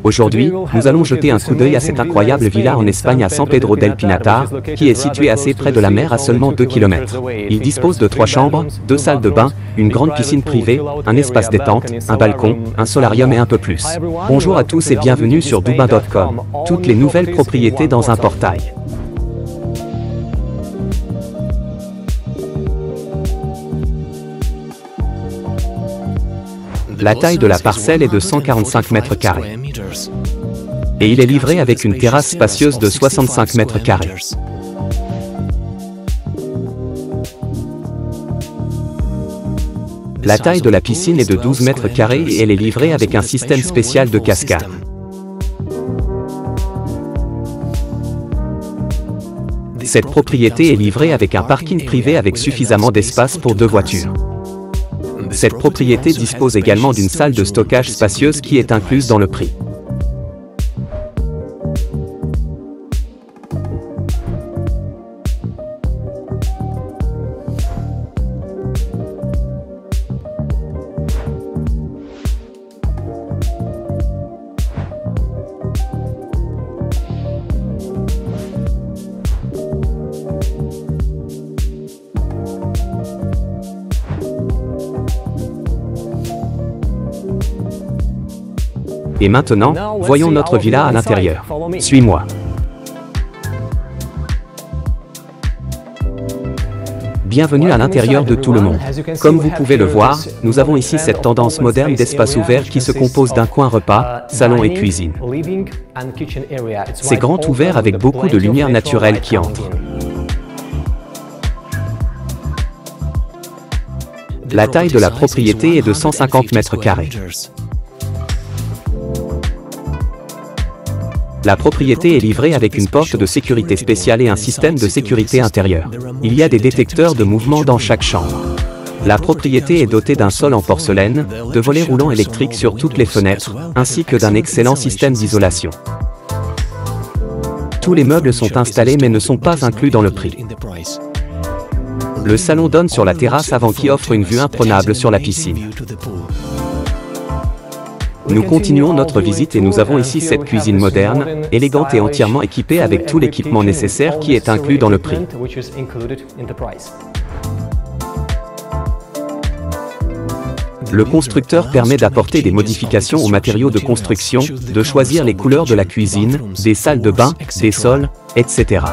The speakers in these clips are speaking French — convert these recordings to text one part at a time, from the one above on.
Aujourd'hui, nous allons jeter un coup d'œil à cette incroyable villa en Espagne à San Pedro del Pinatar, qui est située assez près de la mer à seulement 2 km. Il dispose de 3 chambres, 2 salles de bain, une grande piscine privée, un espace détente, un balcon, un solarium et un peu plus. Bonjour à tous et bienvenue sur Dubain.com. Toutes les nouvelles propriétés dans un portail. La taille de la parcelle est de 145 mètres carrés. Et il est livré avec une terrasse spacieuse de 65 mètres carrés. La taille de la piscine est de 12 mètres carrés et elle est livrée avec un système spécial de cascade. Cette propriété est livrée avec un parking privé avec suffisamment d'espace pour 2 voitures. Cette propriété dispose également d'une salle de stockage spacieuse qui est incluse dans le prix. Et maintenant, voyons notre villa à l'intérieur. Suis-moi. Bienvenue à l'intérieur de tout le monde. Comme vous pouvez le voir, nous avons ici cette tendance moderne d'espace ouvert qui se compose d'un coin repas, salon et cuisine. C'est grand ouvert avec beaucoup de lumière naturelle qui entre. La taille de la propriété est de 150 mètres carrés. La propriété est livrée avec une porte de sécurité spéciale et un système de sécurité intérieur. Il y a des détecteurs de mouvement dans chaque chambre. La propriété est dotée d'un sol en porcelaine, de volets roulants électriques sur toutes les fenêtres, ainsi que d'un excellent système d'isolation. Tous les meubles sont installés mais ne sont pas inclus dans le prix. Le salon donne sur la terrasse avant qui offre une vue imprenable sur la piscine. Nous continuons notre visite et nous avons ici cette cuisine moderne, élégante et entièrement équipée avec tout l'équipement nécessaire qui est inclus dans le prix. Le constructeur permet d'apporter des modifications aux matériaux de construction, de choisir les couleurs de la cuisine, des salles de bain, des sols, etc.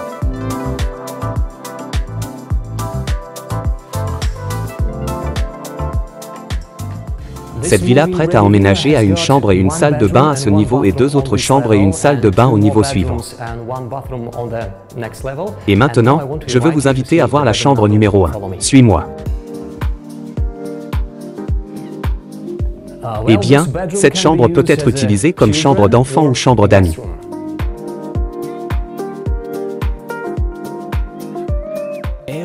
Cette villa prête à emménager a une chambre et une salle de bain à ce niveau et 2 autres chambres et une salle de bain au niveau suivant. Et maintenant, je veux vous inviter à voir la chambre numéro 1. Suis-moi. Eh bien, cette chambre peut être utilisée comme chambre d'enfant ou chambre d'amis.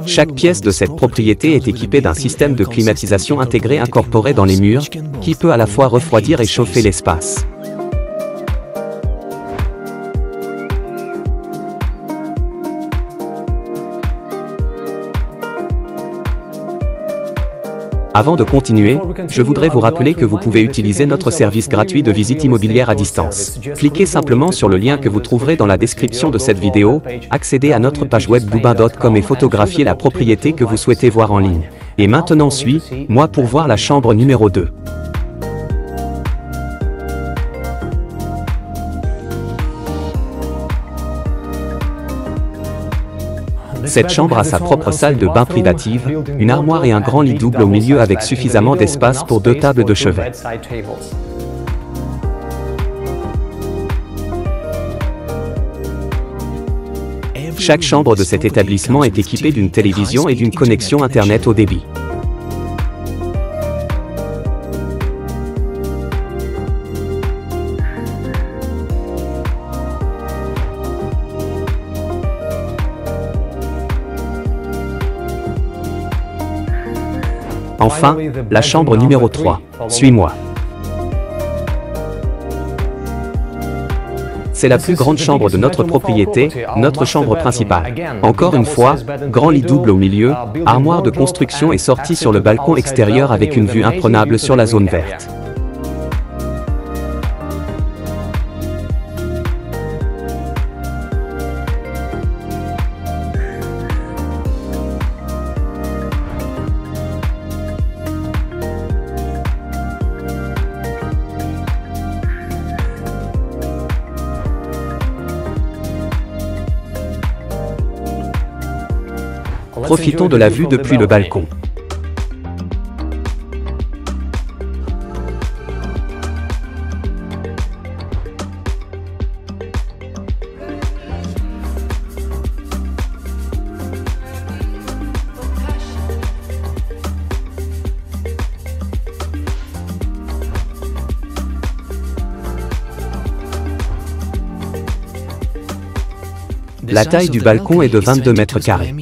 Chaque pièce de cette propriété est équipée d'un système de climatisation intégré incorporé dans les murs, qui peut à la fois refroidir et chauffer l'espace. Avant de continuer, je voudrais vous rappeler que vous pouvez utiliser notre service gratuit de visite immobilière à distance. Cliquez simplement sur le lien que vous trouverez dans la description de cette vidéo, accédez à notre page web Dubain.com et photographiez la propriété que vous souhaitez voir en ligne. Et maintenant suis-moi pour voir la chambre numéro 2. Cette chambre a sa propre salle de bain privative, une armoire et un grand lit double au milieu avec suffisamment d'espace pour 2 tables de chevet. Chaque chambre de cet établissement est équipée d'une télévision et d'une connexion Internet haut débit. Enfin, la chambre numéro 3. Suis-moi. C'est la plus grande chambre de notre propriété, notre chambre principale. Encore une fois, grand lit double au milieu, armoire de construction et sortie sur le balcon extérieur avec une vue imprenable sur la zone verte. Profitons de la vue depuis le balcon. La taille du balcon est de 22 mètres carrés.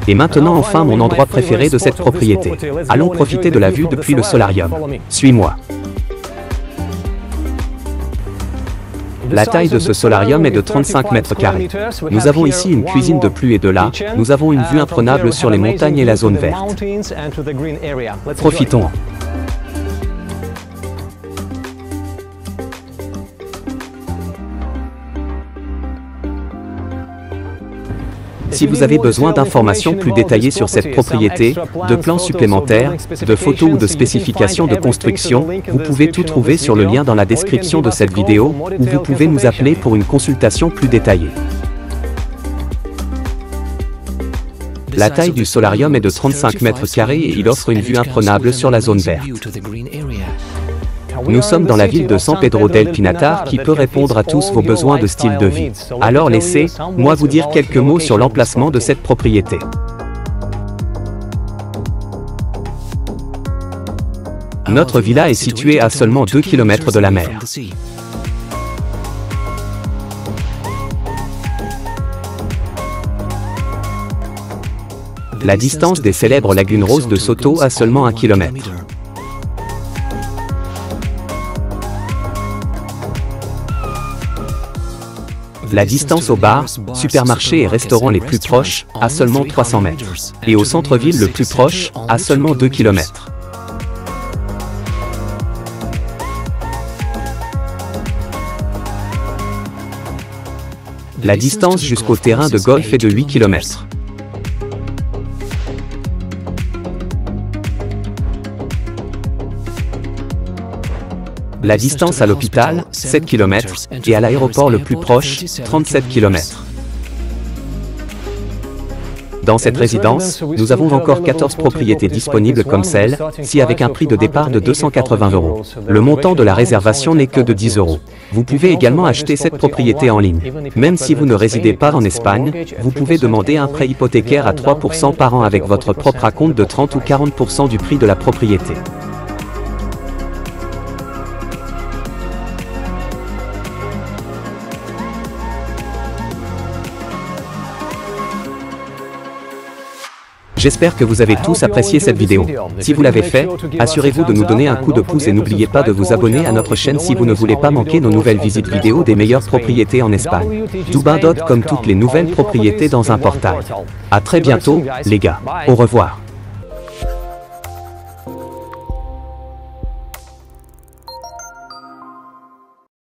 Et maintenant enfin mon endroit préféré de cette propriété. Allons profiter de la vue depuis le solarium. Suis-moi. La taille de ce solarium est de 35 mètres carrés. Nous avons ici une cuisine de plus et de là, nous avons une vue imprenable sur les montagnes et la zone verte. Profitons-en. Si vous avez besoin d'informations plus détaillées sur cette propriété, de plans supplémentaires, de photos ou de spécifications de construction, vous pouvez tout trouver sur le lien dans la description de cette vidéo, ou vous pouvez nous appeler pour une consultation plus détaillée. La taille du solarium est de 35 mètres carrés et il offre une vue imprenable sur la zone verte. Nous sommes dans la ville de San Pedro del Pinatar qui peut répondre à tous vos besoins de style de vie. Alors laissez-moi vous dire quelques mots sur l'emplacement de cette propriété. Notre villa est située à seulement 2 km de la mer. La distance des célèbres lagunes roses de Soto à seulement 1 km. La distance aux bars, supermarchés et restaurants les plus proches, à seulement 300 mètres. Et au centre-ville le plus proche, à seulement 2 km. La distance jusqu'au terrain de golf est de 8 km. La distance à l'hôpital, 7 km, et à l'aéroport le plus proche, 37 km. Dans cette résidence, nous avons encore 14 propriétés disponibles comme celle-ci avec un prix de départ de 280 €. Le montant de la réservation n'est que de 10 €. Vous pouvez également acheter cette propriété en ligne. Même si vous ne résidez pas en Espagne, vous pouvez demander un prêt hypothécaire à 3% par an avec votre propre acompte de 30 ou 40% du prix de la propriété. J'espère que vous avez tous apprécié cette vidéo. Si vous l'avez fait, assurez-vous de nous donner un coup de pouce et n'oubliez pas de vous abonner à notre chaîne si vous ne voulez pas manquer nos nouvelles visites vidéo des meilleures propriétés en Espagne. Dubin comme toutes les nouvelles propriétés dans un portail. À très bientôt, les gars. Au revoir.